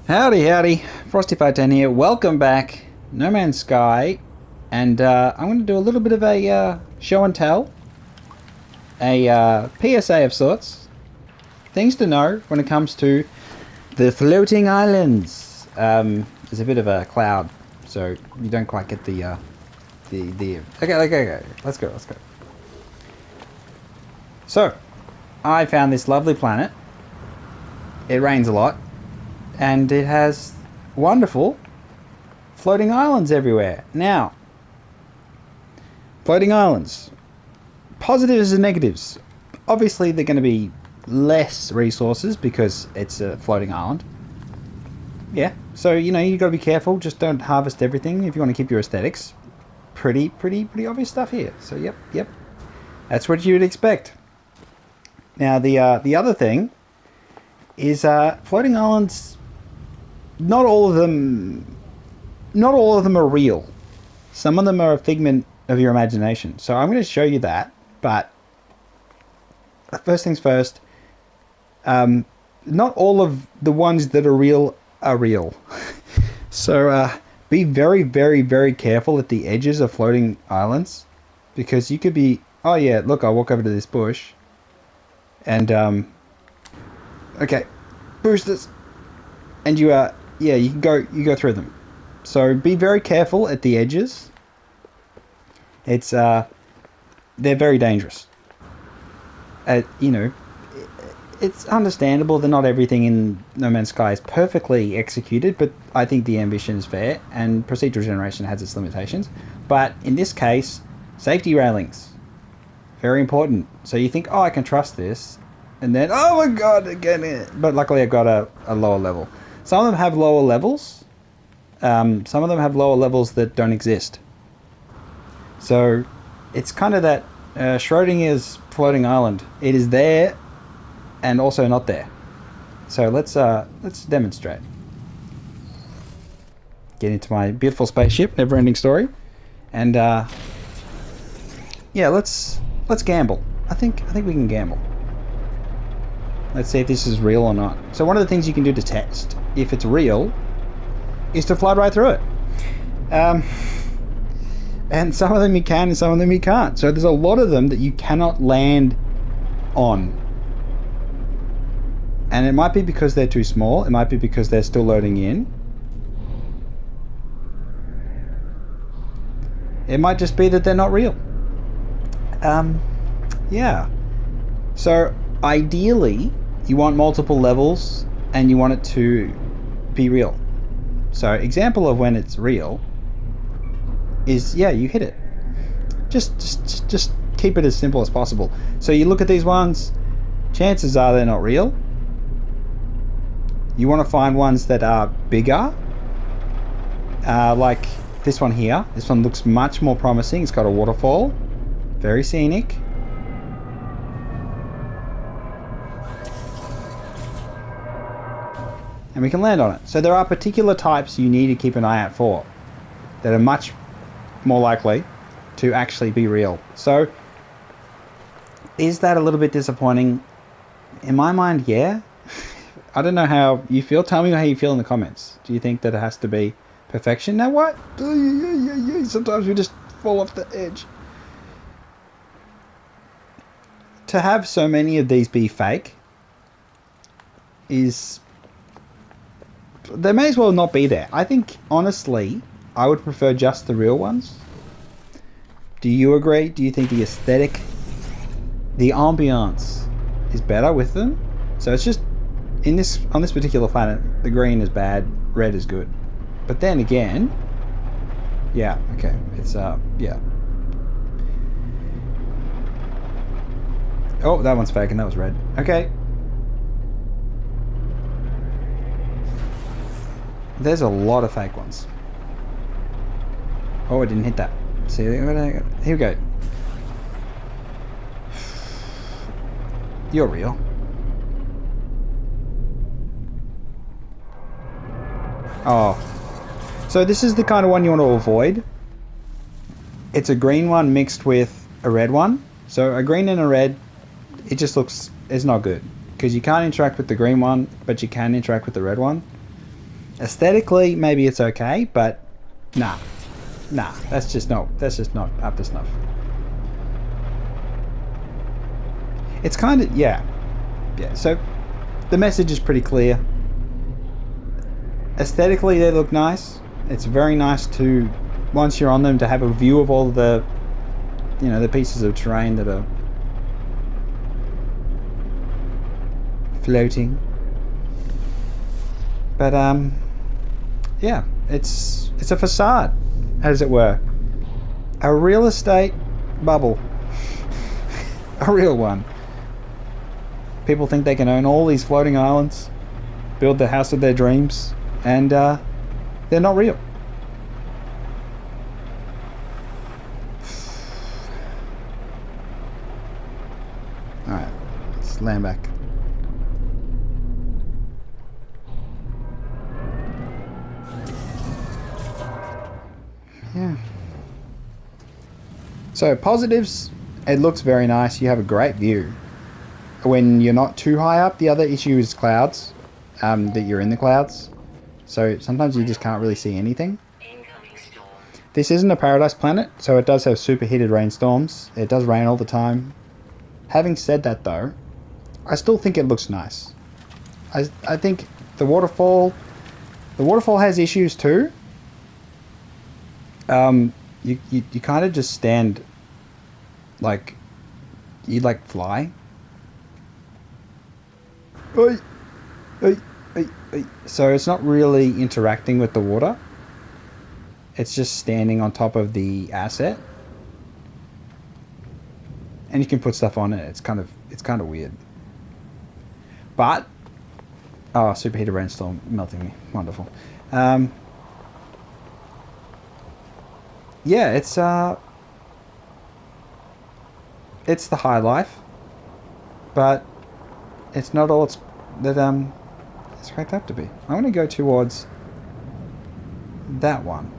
Howdy, howdy. Frosty510 here. Welcome back. No Man's Sky. And I'm going to do a little bit of a show and tell. A PSA of sorts. Things to know when it comes to the floating islands. There's a bit of a cloud, so you don't quite get the... Okay. Let's go. So, I found this lovely planet. It rains a lot. And it has wonderful floating islands everywhere. Now, floating islands, positives and negatives. Obviously, they're going to be less resources because it's a floating island. Yeah, so you got to be careful. Just don't harvest everything if you want to keep your aesthetics. Pretty obvious stuff here. So yep, that's what you would expect. Now the other thing is floating islands. Not all of them are real. Some of them are a figment of your imagination. So I'm going to show you that. But first things first, not all of the ones that are real are real. So be very careful at the edges of floating islands, because you could be, oh yeah, look, I'll walk over to this bush and okay, boosters, and you can go through them. So be very careful at the edges. It's they're very dangerous. It's understandable that not everything in No Man's Sky is perfectly executed, but I think the ambition is fair, and procedural generation has its limitations. But in this case, safety railings, very important. So you think, oh, I can trust this, and then, oh my god, again. But luckily I've got a lower level. Some of them have lower levels. Some of them have lower levels that don't exist. So it's kind of that Schrodinger's floating island. It is there and also not there. So let's demonstrate. Get into my beautiful spaceship, never-ending story, and yeah, let's gamble. I think we can gamble. Let's see if this is real or not. So one of the things you can do to test if it's real is to fly right through it. And some of them you can and some of them you can't. So there's a lot of them that you cannot land on. And it might be because they're too small. It might be because they're still loading in. It might just be that they're not real. Yeah. So ideally, you want multiple levels and you want it to be real. So example of when it's real is, yeah, you hit it. Just keep it as simple as possible. So you look at these ones, chances are they're not real. You want to find ones that are bigger, like this one here. This one looks much more promising. It's got a waterfall, very scenic. And we can land on it. So there are particular types you need to keep an eye out for that are much more likely to actually be real. So is that a little bit disappointing? In my mind, yeah. I don't know how you feel. Tell me how you feel in the comments. Do you think that it has to be perfection? Now what? Sometimes we just fall off the edge. To have so many of these be fake is... they may as well not be there. I think, honestly, I would prefer just the real ones. Do you agree? Do you think the aesthetic, the ambiance is better with them? So it's just, on this particular planet, the green is bad, red is good. But then again, yeah, okay, it's, yeah. Oh, that one's fake and that was red. Okay. There's a lot of fake ones. Oh, I didn't hit that. See, here we go. You're real. Oh. So this is the kind of one you want to avoid. It's a green one mixed with a red one. So a green and a red, it just looks, it's not good. Because you can't interact with the green one, but you can interact with the red one. Aesthetically, maybe it's okay, but nah, that's just not up to snuff. It's kind of, yeah. So the message is pretty clear. Aesthetically, they look nice. It's very nice to, once you're on them, to have a view of all the, the pieces of terrain that are floating. But yeah, it's a facade, as it were, a real estate bubble, a real one. People think they can own all these floating islands, build the house of their dreams, and they're not real. Alright, let's land back. Yeah. So positives, it looks very nice. You have a great view. When you're not too high up, the other issue is clouds, that you're in the clouds. So sometimes you just can't really see anything. This isn't a paradise planet, so it does have superheated rainstorms. It does rain all the time. Having said that though, I still think it looks nice. I think the waterfall has issues too. You kind of just stand like you like fly. Oi, oi, oi, oi. So it's not really interacting with the water. It's just standing on top of the asset, and you can put stuff on it. It's kind of weird. But superheated rainstorm melting me, wonderful. Yeah, it's the high life, but it's not all it's cracked up to be. I want to go towards that one.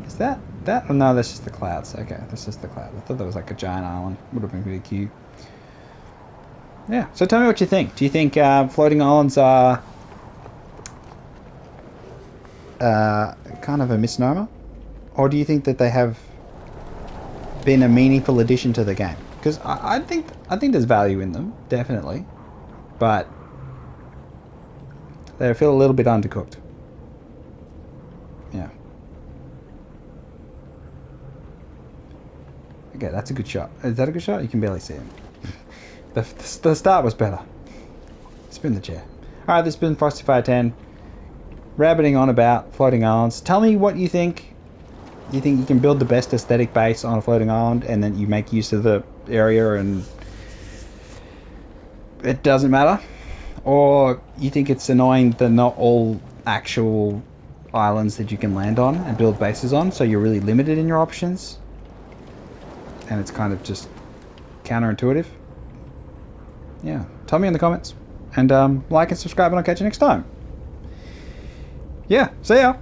Is that? Oh, no, that's just the clouds. Okay, that's just the cloud. I thought that was like a giant island. Would have been pretty cute. Yeah, so tell me what you think. Do you think floating islands are kind of a misnomer? Or do you think that they have been a meaningful addition to the game? Because I think there's value in them, definitely. But they feel a little bit undercooked. Yeah. Okay, that's a good shot. Is that a good shot? You can barely see him. The start was better. Spin the chair. Alright, this has been Frosty Fire 10. Rabbiting on about floating islands. Tell me what you think. Do you think you can build the best aesthetic base on a floating island and then you make use of the area and it doesn't matter? Or you think it's annoying that not all actual islands that you can land on and build bases on, so you're really limited in your options? And it's kind of just counterintuitive? Yeah. Tell me in the comments. And like and subscribe and I'll catch you next time. Yeah, see ya!